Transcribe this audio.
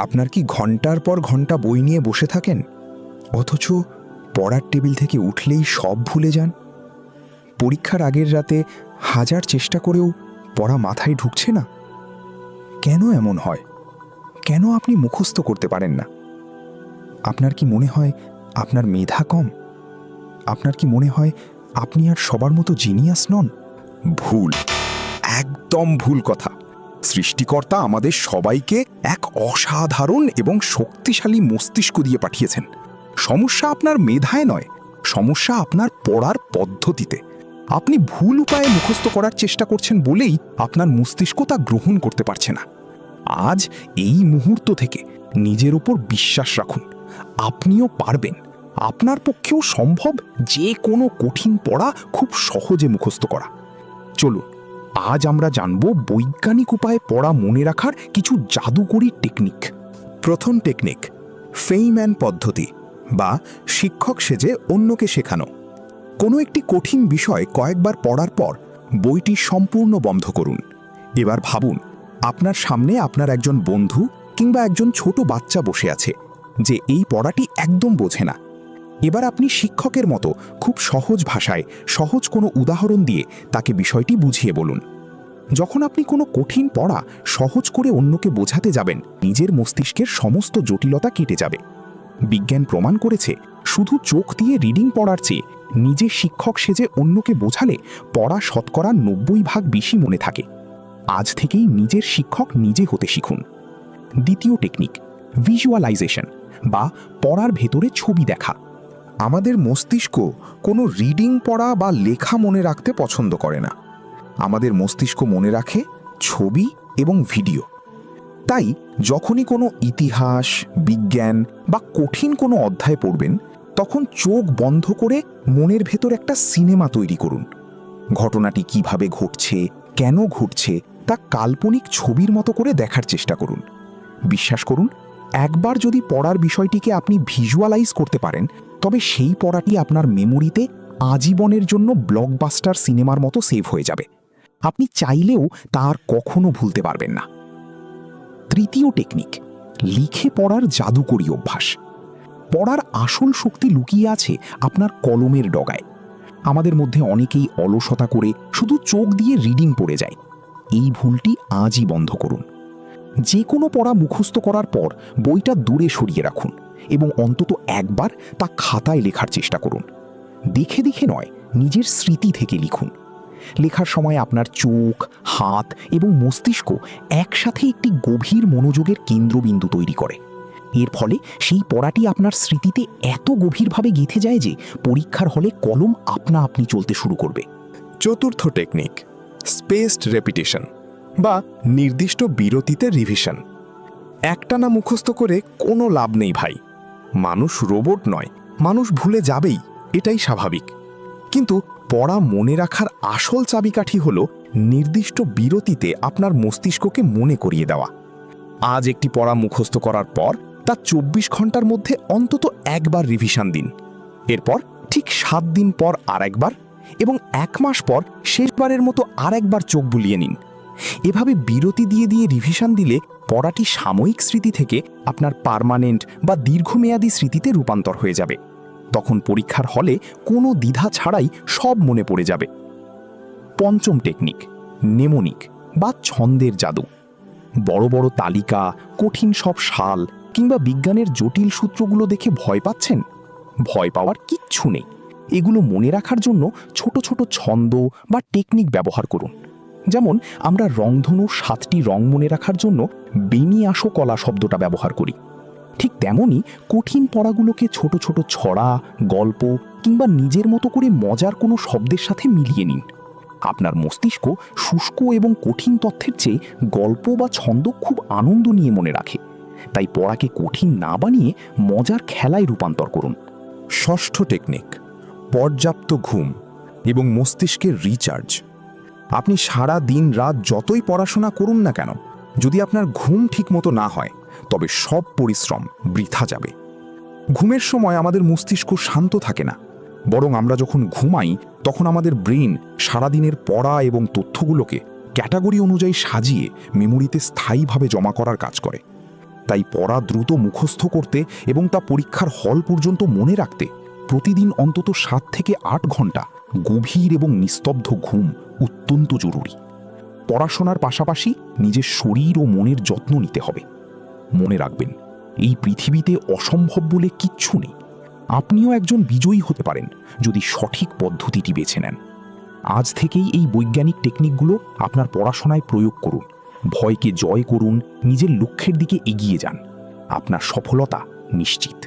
আপনার কি ঘন্টার পর ঘন্টা বই নিয়ে বসে থাকেন, অথচ পড়ার টেবিল থেকে উঠলেই সব ভুলে যান? পরীক্ষার আগের রাতে হাজার চেষ্টা করেও পড়া মাথায় ঢুকছে না? কেন এমন হয়? কেন আপনি মুখস্থ করতে পারেন না? আপনার কি মনে হয় আপনার মেধা কম? আপনার কি মনে হয় আপনি আর সবার মতো জিনিয়াস নন? ভুল, একদম ভুল কথা। সৃষ্টিকর্তা আমাদের সবাইকে এক অসাধারণ এবং শক্তিশালী মস্তিষ্ক দিয়ে পাঠিয়েছেন। সমস্যা আপনার মেধায় নয়, সমস্যা আপনার পড়ার পদ্ধতিতে। আপনি ভুল উপায়ে মুখস্থ করার চেষ্টা করছেন বলেই আপনার মস্তিষ্ক তা গ্রহণ করতে পারছে না। আজ এই মুহূর্ত থেকে নিজের উপর বিশ্বাস রাখুন, আপনিও পারবেন। আপনার পক্ষেও সম্ভব যে কোনো কঠিন পড়া খুব সহজে মুখস্থ করা। চলুন, আজ আমরা জানব বৈজ্ঞানিক উপায়ে পড়া মনে রাখার কিছু জাদুকরী টেকনিক। প্রথম টেকনিক, ফেইম্যান পদ্ধতি বা শিক্ষক সেজে অন্যকে শেখানো। কোনো একটি কঠিন বিষয় কয়েকবার পড়ার পর বইটি সম্পূর্ণ বন্ধ করুন। এবার ভাবুন, আপনার সামনে আপনার একজন বন্ধু কিংবা একজন ছোট বাচ্চা বসে আছে যে এই পড়াটি একদম বোঝে না। এবার আপনি শিক্ষকের মতো খুব সহজ ভাষায় সহজ কোনো উদাহরণ দিয়ে তাকে বিষয়টি বুঝিয়ে বলুন। যখন আপনি কোনো কঠিন পড়া সহজ করে অন্যকে বোঝাতে যাবেন, নিজের মস্তিষ্কের সমস্ত জটিলতা কেটে যাবে। বিজ্ঞান প্রমাণ করেছে, শুধু চোখ দিয়ে রিডিং পড়ার চেয়ে নিজে শিক্ষক সেজে অন্যকে বোঝালে পড়া শতকরা 90% বেশি মনে থাকে। আজ থেকেই নিজের শিক্ষক নিজে হতে শিখুন। দ্বিতীয় টেকনিক, ভিজুয়ালাইজেশন বা পড়ার ভেতরে ছবি দেখা। আমাদের মস্তিষ্ক কোনো রিডিং পড়া বা লেখা মনে রাখতে পছন্দ করে না। আমাদের মস্তিষ্ক মনে রাখে ছবি এবং ভিডিও। তাই যখনই কোনো ইতিহাস, বিজ্ঞান বা কঠিন কোনো অধ্যায় পড়বেন, তখন চোখ বন্ধ করে মনের ভেতর একটা সিনেমা তৈরি করুন। ঘটনাটি কিভাবে ঘটছে, কেন ঘটছে তা কাল্পনিক ছবির মতো করে দেখার চেষ্টা করুন। বিশ্বাস করুন, একবার যদি পড়ার বিষয়টিকে আপনি ভিজুয়ালাইজ করতে পারেন, তবে সেই পড়াটি আপনার মেমোরিতে আজীবনের জন্য ব্লকবাস্টার সিনেমার মতো সেভ হয়ে যাবে। আপনি চাইলেও তা আর কখনো ভুলতে পারবেন না। তৃতীয় টেকনিক, লিখে পড়ার জাদুকরী অভ্যাস। পড়ার আসল শক্তি লুকিয়ে আছে আপনার কলমের ডগায়। আমাদের মধ্যে অনেকেই অলসতা করে শুধু চোখ দিয়ে রিডিং পড়ে যায়। এই ভুলটি আজই বন্ধ করুন। যে কোনো পড়া মুখস্থ করার পর বইটা দূরে সরিয়ে রাখুন এবং অন্তত একবার তা খাতায় লেখার চেষ্টা করুন। দেখে দেখে নয়, নিজের স্মৃতি থেকে লিখুন। লেখার সময় আপনার চোখ, হাত এবং মস্তিষ্ক একসাথে একটি গভীর মনোযোগের কেন্দ্রবিন্দু তৈরি করে। এর ফলে সেই পড়াটি আপনার স্মৃতিতে এত গভীরভাবে গেঁথে যায় যে পরীক্ষার হলে কলম আপনা আপনি চলতে শুরু করবে। চতুর্থ টেকনিক, স্পেসড রেপিটেশন বা নির্দিষ্ট বিরতিতে রিভিশন। একটানা মুখস্থ করে কোনো লাভ নেই ভাই। মানুষ রোবট নয়, মানুষ ভুলে যাবেই, এটাই স্বাভাবিক। কিন্তু পড়া মনে রাখার আসল চাবিকাঠি হলো নির্দিষ্ট বিরতিতে আপনার মস্তিষ্ককে মনে করিয়ে দেওয়া। আজ একটি পড়া মুখস্থ করার পর তা 24 ঘন্টার মধ্যে অন্তত একবার রিভিশন দিন। এরপর ঠিক 7 দিন পর আরেকবার এবং 1 মাস পর শেষবারের মতো আরেকবার চোখ বুলিয়ে নিন। এভাবে বিরতি দিয়ে দিয়ে রিভিশন দিলে পড়াটি সাময়িক স্মৃতি থেকে আপনার পার্মানেন্ট বা দীর্ঘমেয়াদী স্মৃতিতে রূপান্তর হয়ে যাবে। তখন পরীক্ষার হলে কোনো দ্বিধা ছাড়াই সব মনে পড়ে যাবে। পঞ্চম টেকনিক, নেমোনিক বা ছন্দের জাদু। বড় বড় তালিকা, কঠিন সব সাল কিংবা বিজ্ঞানের জটিল সূত্রগুলো দেখে ভয় পাচ্ছেন? ভয় পাওয়ার কিচ্ছু নেই। এগুলো মনে রাখার জন্য ছোট ছোট ছন্দ বা টেকনিক ব্যবহার করুন। যেমন আমরা রংধনুর 7টি রং মনে রাখার জন্য বেনিয়াসো কলা শব্দটা ব্যবহার করি। ঠিক তেমনই কঠিন পড়াগুলোকে ছোট ছোট ছড়া, গল্প কিংবা নিজের মতো করে মজার কোনো শব্দের সাথে মিলিয়ে নিন। আপনার মস্তিষ্ক শুষ্ক এবং কঠিন তথ্যের চেয়ে গল্প বা ছন্দ খুব আনন্দ নিয়ে মনে রাখে। তাই পড়াকে কঠিন না বানিয়ে মজার খেলায় রূপান্তর করুন। ষষ্ঠ টেকনিক, পর্যাপ্ত ঘুম এবং মস্তিষ্কের রিচার্জ। আপনি সারা দিন রাত যতই পড়াশোনা করুন না কেন, যদি আপনার ঘুম ঠিকমতো না হয়, তবে সব পরিশ্রম বৃথা যাবে। ঘুমের সময় আমাদের মস্তিষ্ক শান্ত থাকে না, বরং আমরা যখন ঘুমাই তখন আমাদের ব্রেন সারাদিনের পড়া এবং তথ্যগুলোকে ক্যাটাগরি অনুযায়ী সাজিয়ে মেমোরিতে স্থায়ীভাবে জমা করার কাজ করে। তাই পড়া দ্রুত মুখস্থ করতে এবং তা পরীক্ষার হল পর্যন্ত মনে রাখতে প্রতিদিন অন্তত 7 থেকে 8 ঘন্টা গভীর এবং নিস্তব্ধ ঘুম অত্যন্ত জরুরি। পড়াশোনার পাশাপাশি নিজের শরীর ও মনের যত্ন নিতে হবে। মনে রাখবেন, এই পৃথিবীতে অসম্ভব বলে কিচ্ছু নেই। আপনিও একজন বিজয়ী হতে পারেন যদি সঠিক পদ্ধতিটি বেছে নেন। আজ থেকেই এই বৈজ্ঞানিক টেকনিকগুলো আপনার পড়াশোনায় প্রয়োগ করুন। ভয়কে জয় করুন, নিজের লক্ষ্যের দিকে এগিয়ে যান। আপনার সফলতা নিশ্চিত।